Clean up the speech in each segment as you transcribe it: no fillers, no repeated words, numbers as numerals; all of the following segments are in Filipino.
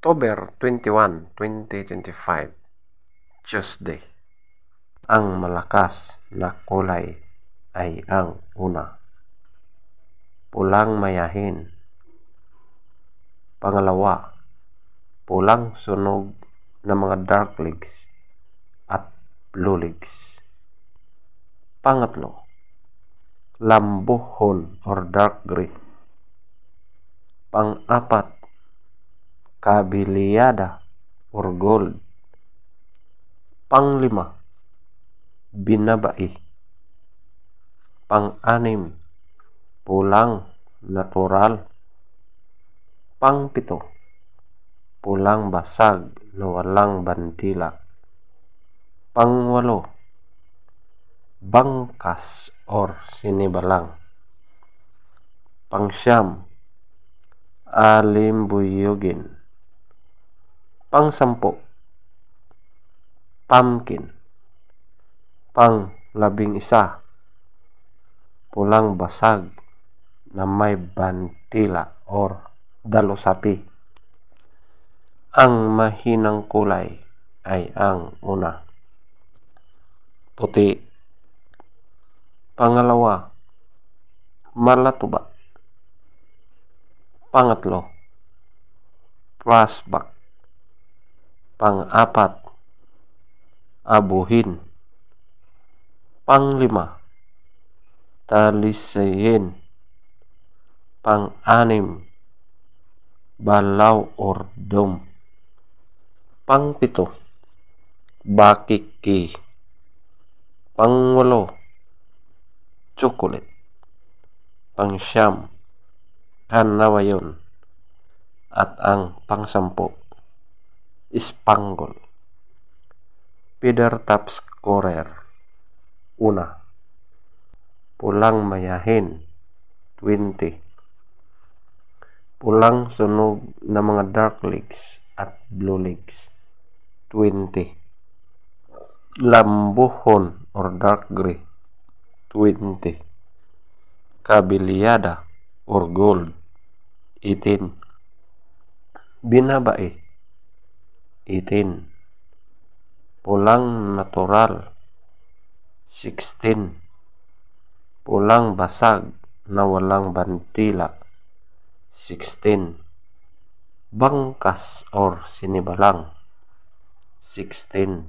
October 21, 2025, Tuesday. Ang malakas na kulay ay ang una, pulang mayahin. Pangalawa, pulang sunog na mga dark legs at blue legs. Pangatlo, lambuhon or dark gray. Pang-apat, kabiliyada or gold. Panglima, binabai. Pang-anim, pulang natural. Pangpito, pulang basag na walang bandila. Pangwalo, bangkas or sinibalang. Pangsyam, alimbuyugin. Pangsampu, pumpkin. Pang-11, pulang basag na may bantila or dalusapi. Ang mahinang kulay ay ang una, puti. Pangalawa, malatuba. Pangatlo, flashback. Pang-apat, abuhin. Panglima, talisayin. Pang-anim, balaw or dome. Pangpito, bakiki. Pangwalo, chocolate. Pangsyam, kanawayon. At ang pangsampu, spangle. Feather top scorer. Una, pulang mayahin 20. Pulang sunog na mga dark legs at blue legs 20. Lambuhon or dark gray 20. Kabiliyada or gold 18. Binabai 18. Pulang natural 16. Pulang basag na walang bantila 16. Bangkas or sinibalang 16.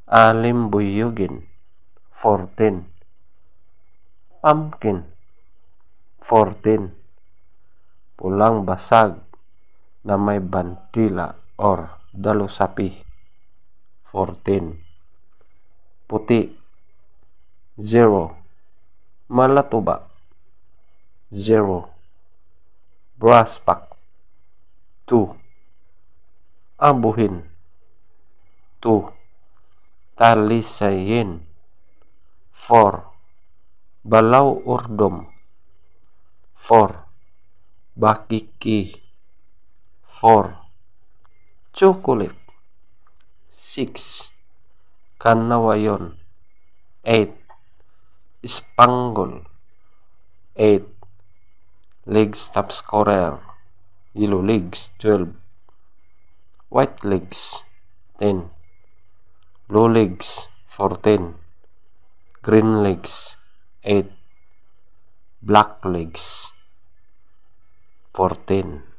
Alimbuyugin 14. Pumpkin 14. Pulang basag na may bantila or dalusapi 14. Puti 0. Malatuba 0. Brasspack 2. Abuhin 2. Talisayin 4. Balaw or dome 4. Bakiki 4. Chocolate 6. Kanawayon 8. Spangle 8. Legs top scorer, yellow legs 12. White legs 10. Blue legs 14. Green legs 8. Black legs 14.